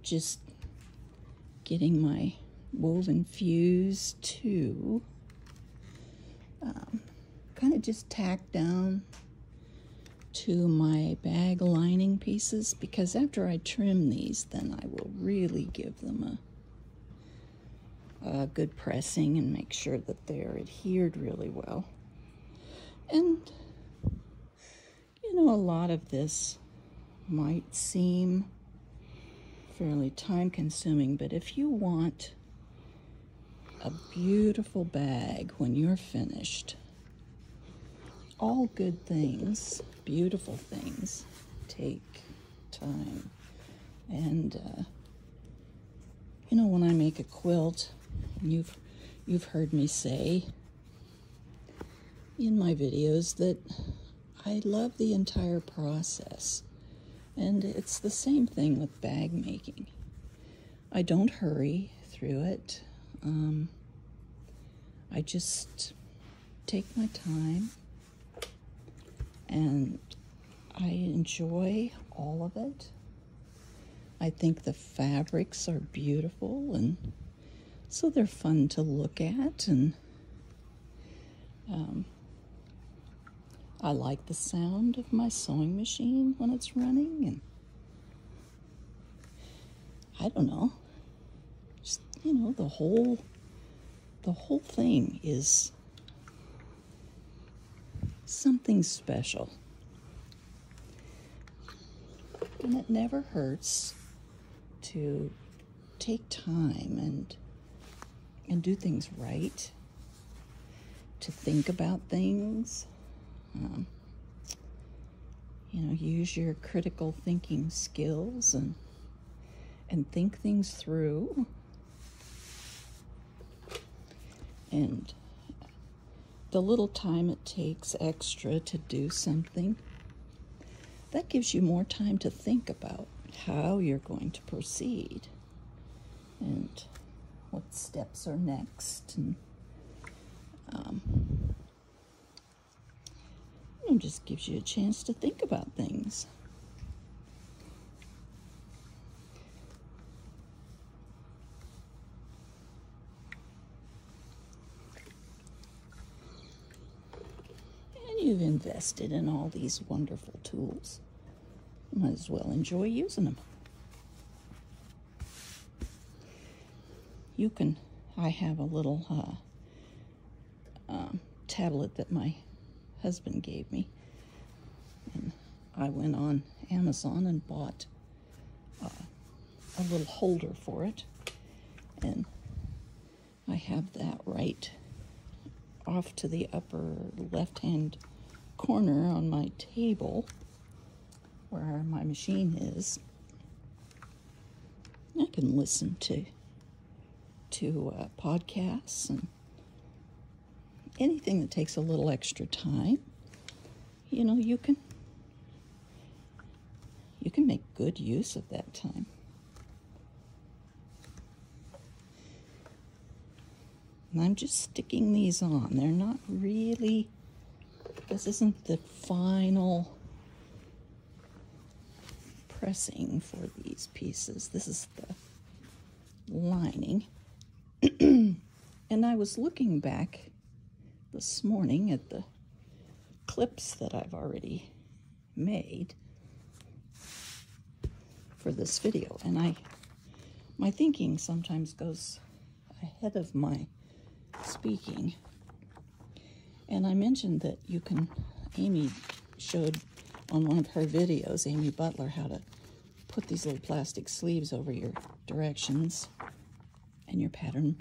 just getting my woven fuse to kind of just tack down to my bag lining pieces, because after I trim these, then I will really give them a good pressing and make sure that they're adhered really well. And you know, a lot of this might seem fairly time consuming, but if you want a beautiful bag when you're finished, all good things, beautiful things, take time. And you know, when I make a quilt, you've heard me say in my videos that I love the entire process. And it's the same thing with bag making. I don't hurry through it. I just take my time, and I enjoy all of it. I think the fabrics are beautiful, and so they're fun to look at, and I like the sound of my sewing machine when it's running, and I don't know, just, you know, the whole thing is something special. And it never hurts to take time and do things right, to think about things, you know, use your critical thinking skills and think things through. And the little time it takes extra to do something, that gives you more time to think about how you're going to proceed and what steps are next. And it just gives you a chance to think about things. And you've invested in all these wonderful tools. You might as well enjoy using them. I have a little tablet that my husband gave me, and I went on Amazon and bought a little holder for it, and I have that right off to the upper left-hand corner on my table where my machine is. I can listen to podcasts and anything that takes a little extra time. You know, you can make good use of that time. And I'm just sticking these on. They're not really, this isn't the final pressing for these pieces. This is the lining. And I was looking back this morning at the clips that I've already made for this video, and my thinking sometimes goes ahead of my speaking. And I mentioned that you can, Amy showed on one of her videos, Amy Butler, how to put these little plastic sleeves over your directions and your pattern.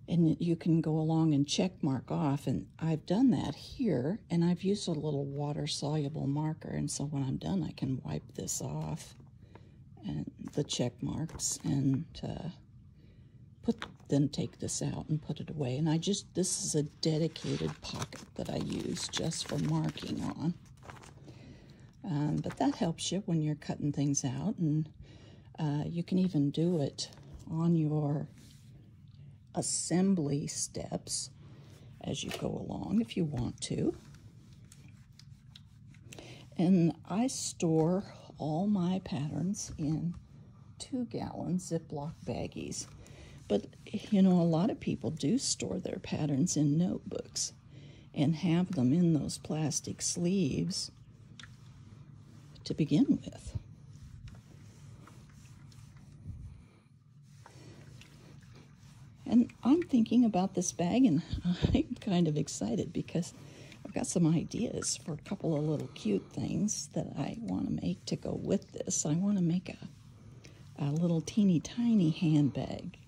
And you can go along and check mark off, and I've done that here, and I've used a little water-soluble marker, and so when I'm done I can wipe this off, and the check marks, and then take this out and put it away. And this is a dedicated pocket that I use just for marking on. But that helps you when you're cutting things out, and you can even do it on your assembly steps as you go along if you want to. And I store all my patterns in 2-gallon Ziploc baggies. But, you know, a lot of people do store their patterns in notebooks and have them in those plastic sleeves to begin with. And I'm thinking about this bag, and I'm kind of excited because I've got some ideas for a couple of little cute things that I want to make to go with this. I want to make a little teeny tiny handbag,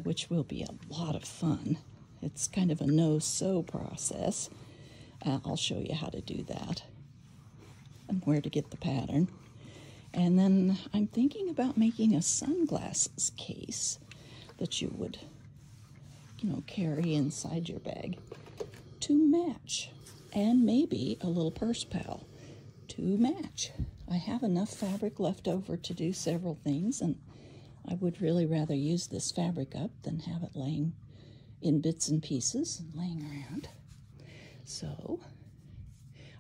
which will be a lot of fun. It's kind of a no-sew process. I'll show you how to do that and where to get the pattern. And then I'm thinking about making a sunglasses case that you would, you know, carry inside your bag to match, and maybe a little purse pal to match. I have enough fabric left over to do several things, and I would really rather use this fabric up than have it laying in bits and pieces and laying around. So,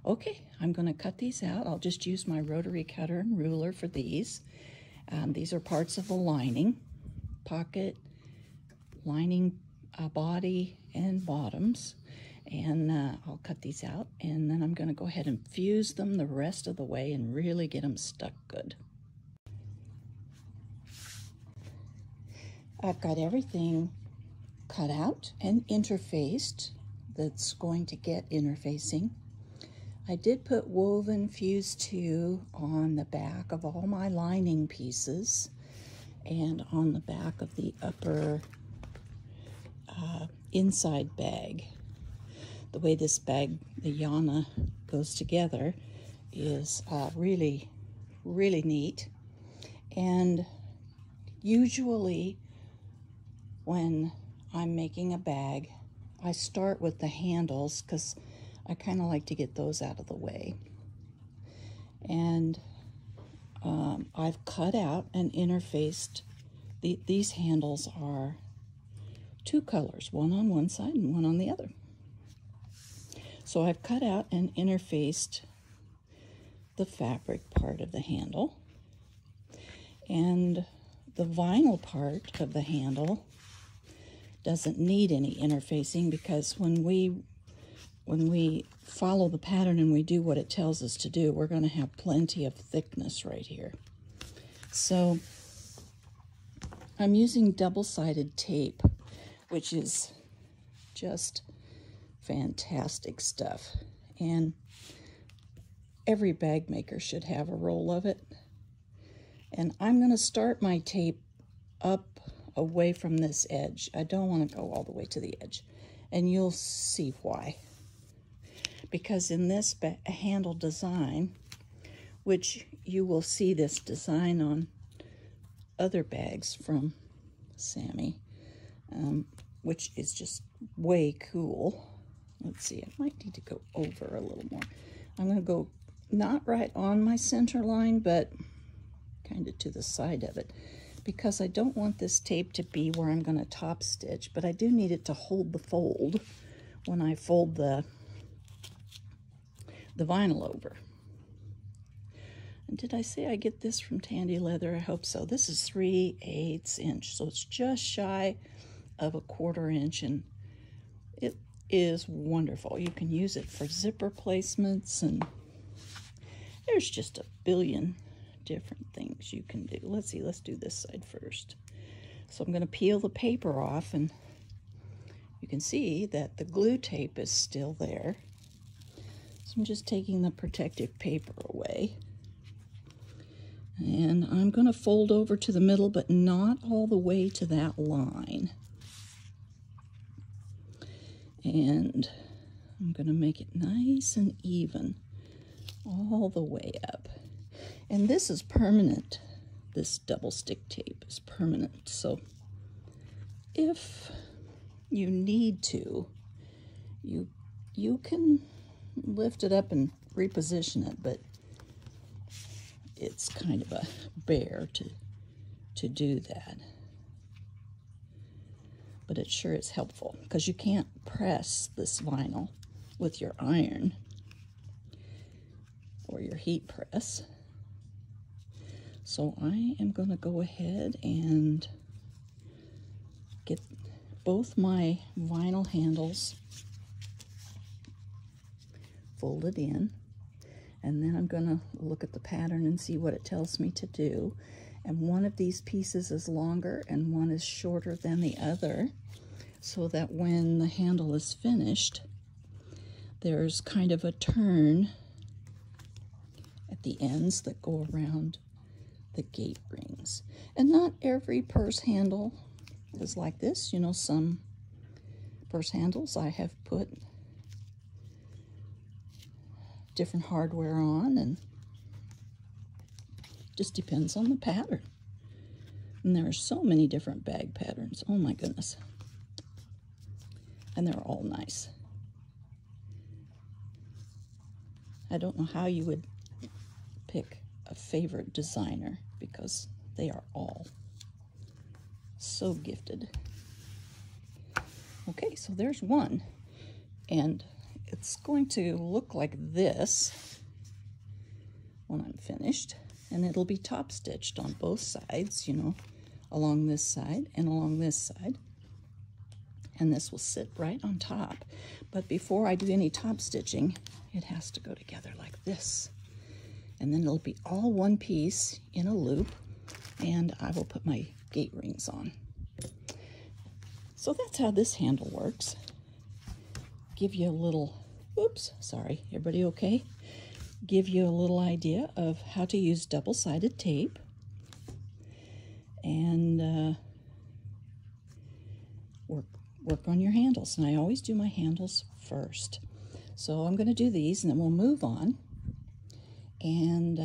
okay, I'm going to cut these out. I'll just use my rotary cutter and ruler for these. These are parts of the lining, pocket, lining, body, and bottoms. And I'll cut these out, and then I'm going to go ahead and fuse them the rest of the way and really get them stuck good. I've got everything cut out and interfaced that's going to get interfacing. I did put woven fuse 2 on the back of all my lining pieces and on the back of the upper inside bag. The way this bag, the Yana, goes together is really, really neat. And usually when I'm making a bag, I start with the handles because I kind of like to get those out of the way. And I've cut out and interfaced. These handles are 2 colors, one on one side and one on the other. So I've cut out and interfaced the fabric part of the handle, and the vinyl part of the handle doesn't need any interfacing because when we follow the pattern and we do what it tells us to do, we're going to have plenty of thickness right here. So I'm using double-sided tape, which is just fantastic stuff, and every bag maker should have a roll of it. And I'm going to start my tape up away from this edge. I don't want to go all the way to the edge, and you'll see why. Because in this handle design, which you will see this design on other bags from Sammy, which is just way cool. Let's see, I might need to go over a little more. I'm going to go not right on my center line, but kind of to the side of it, because I don't want this tape to be where I'm going to top stitch, but I do need it to hold the fold when I fold the vinyl over. And did I say I get this from Tandy Leather? I hope so. This is 3/8 inch, so it's just shy of a 1/4 inch, and it is wonderful. You can use it for zipper placements, and there's just a billion different things you can do. Let's see, let's do this side first. So I'm going to peel the paper off, and you can see that the glue tape is still there. So I'm just taking the protective paper away. And I'm going to fold over to the middle, but not all the way to that line. And I'm going to make it nice and even all the way up. And this is permanent. This double stick tape is permanent. So if you need to, you can lift it up and reposition it, but it's kind of a bear to do that. But it sure is helpful because you can't press this vinyl with your iron or your heat press. So I am going to go ahead and get both my vinyl handles folded in, and then I'm going to look at the pattern and see what it tells me to do. And one of these pieces is longer and one is shorter than the other, so that when the handle is finished, there's kind of a turn at the ends that go around the gate rings. And not every purse handle is like this. You know, some purse handles I have put different hardware on, and just depends on the pattern. And there are so many different bag patterns. Oh my goodness. And they're all nice. I don't know how you would pick a favorite designer, because they are all so gifted. Okay, so there's one, and it's going to look like this when I'm finished, and it'll be top stitched on both sides, you know, along this side and along this side, and this will sit right on top. But before I do any top stitching, it has to go together like this, and then it'll be all one piece in a loop, and I will put my gate rings on. So that's how this handle works. Give you a little, oops, sorry, everybody okay? Give you a little idea of how to use double-sided tape, and work on your handles. And I always do my handles first. So I'm going to do these, and then we'll move on, and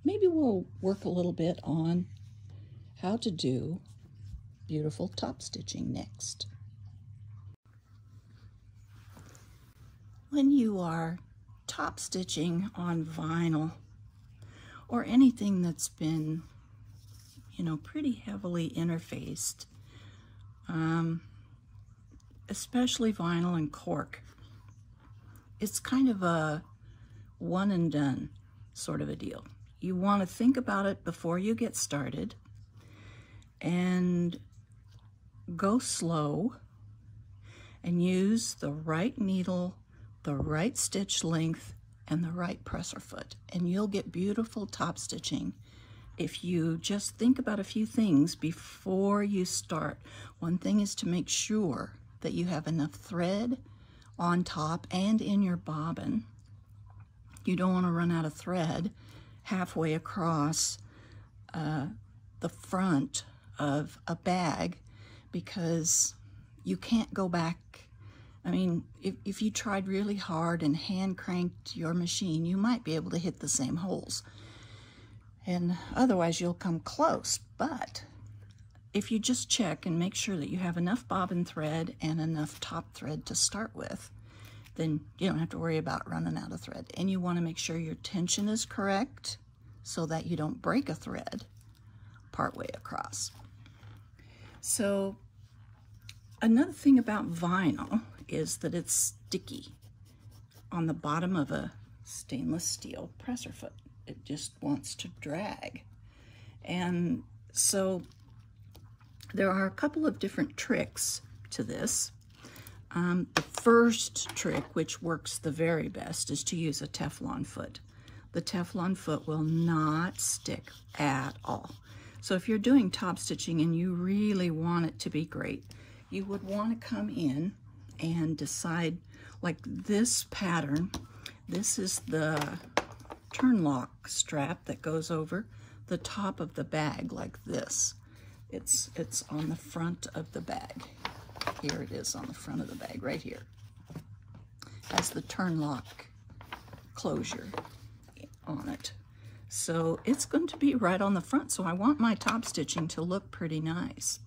maybe we'll work a little bit on how to do beautiful top stitching next. When you are top stitching on vinyl or anything that's been, you know, pretty heavily interfaced, especially vinyl and cork, it's kind of a one and done sort of a deal. You want to think about it before you get started and go slow and use the right needle, the right stitch length, and the right presser foot, and you'll get beautiful top stitching if you just think about a few things before you start. One thing is to make sure that you have enough thread on top and in your bobbin. You don't want to run out of thread halfway across the front of a bag, because you can't go back. I mean, if you tried really hard and hand cranked your machine, you might be able to hit the same holes, and otherwise you'll come close. But if you just check and make sure that you have enough bobbin thread and enough top thread to start with, then you don't have to worry about running out of thread. And you want to make sure your tension is correct so that you don't break a thread partway across. So another thing about vinyl is that it's sticky on the bottom of a stainless steel presser foot. It just wants to drag. And so there are a couple of different tricks to this. The first trick, which works the very best, is to use a Teflon foot. The Teflon foot will not stick at all. So if you're doing top stitching and you really want it to be great, you would want to come in and decide, like this pattern, this is the turn lock strap that goes over the top of the bag like this. It's on the front of the bag. Here it is on the front of the bag, right here. Has the turn lock closure on it. So it's going to be right on the front, so I want my top stitching to look pretty nice.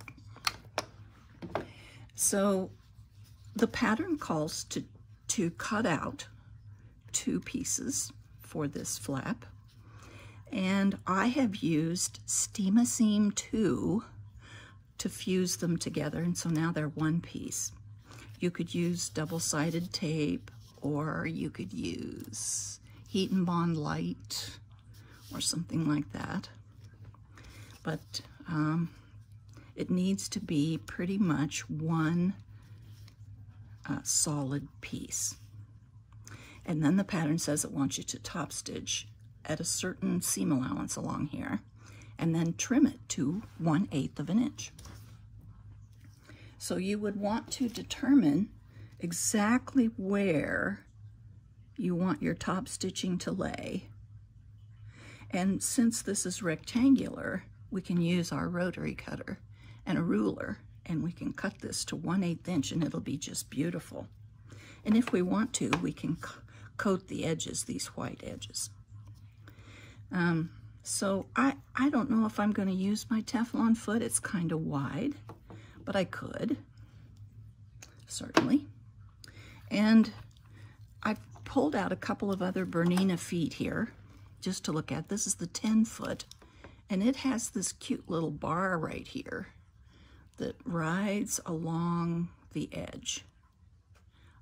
So the pattern calls to cut out 2 pieces for this flap, and I have used Steam-A-Seam 2 to fuse them together, and so now they're one piece. You could use double-sided tape, or you could use Heat and Bond Light, or something like that. But it needs to be pretty much one solid piece. And then the pattern says it wants you to top stitch at a certain seam allowance along here, and then trim it to 1/8 of an inch. So you would want to determine exactly where you want your top stitching to lay. And since this is rectangular, we can use our rotary cutter and a ruler, and we can cut this to 1/8 inch, and it'll be just beautiful. And if we want to, we can coat the edges, these white edges. So I don't know if I'm going to use my Teflon foot. It's kind of wide, but I could, certainly. And I pulled out a couple of other Bernina feet here just to look at. This is the 10 foot, and it has this cute little bar right here that rides along the edge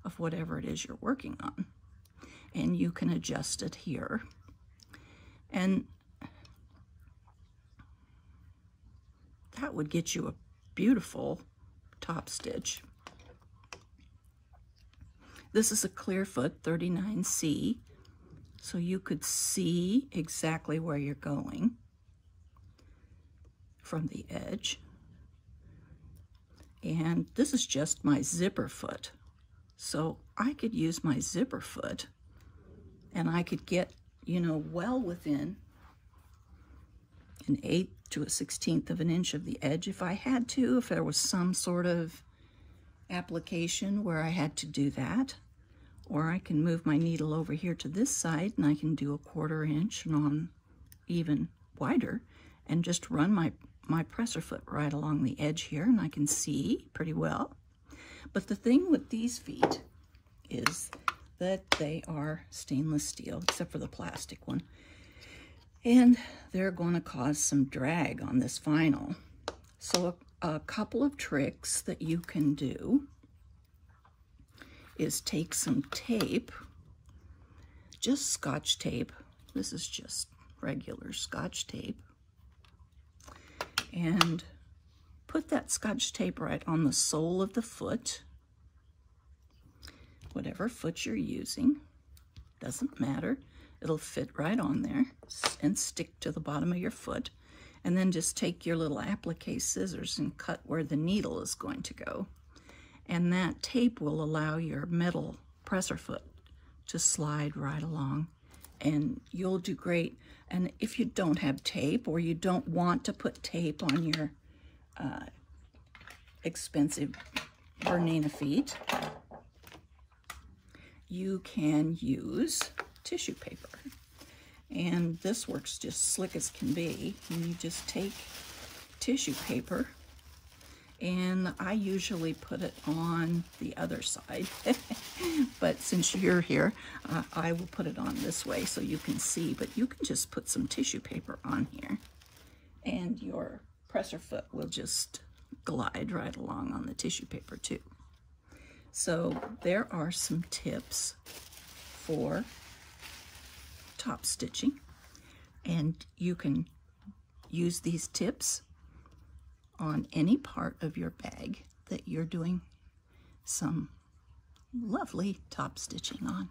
of whatever it is you're working on. And you can adjust it here. And that would get you a beautiful top stitch. This is a clear foot, 39C, so you could see exactly where you're going from the edge. And this is just my zipper foot. So I could use my zipper foot, and I could get, you know, well within 1/8 to 1/16 of an inch of the edge if I had to, if there was some sort of application where I had to do that. Or I can move my needle over here to this side, and I can do 1/4 inch and on even wider, and just run my presser foot right along the edge here, and I can see pretty well. But the thing with these feet is that they are stainless steel, except for the plastic one. And they're going to cause some drag on this vinyl. So a couple of tricks that you can do is take some tape, just Scotch tape. This is just regular Scotch tape. And put that Scotch tape right on the sole of the foot, whatever foot you're using, doesn't matter. It'll fit right on there and stick to the bottom of your foot. And then just take your little applique scissors and cut where the needle is going to go. And that tape will allow your metal presser foot to slide right along, and you'll do great. And if you don't have tape, or you don't want to put tape on your expensive Bernina feet, you can use tissue paper. And this works just slick as can be. And you just take tissue paper, and I usually put it on the other side. But since you're here, I will put it on this way so you can see. But you can just put some tissue paper on here, and your presser foot will just glide right along on the tissue paper too. So there are some tips for top stitching, and you can use these tips on any part of your bag that you're doing some lovely top stitching on.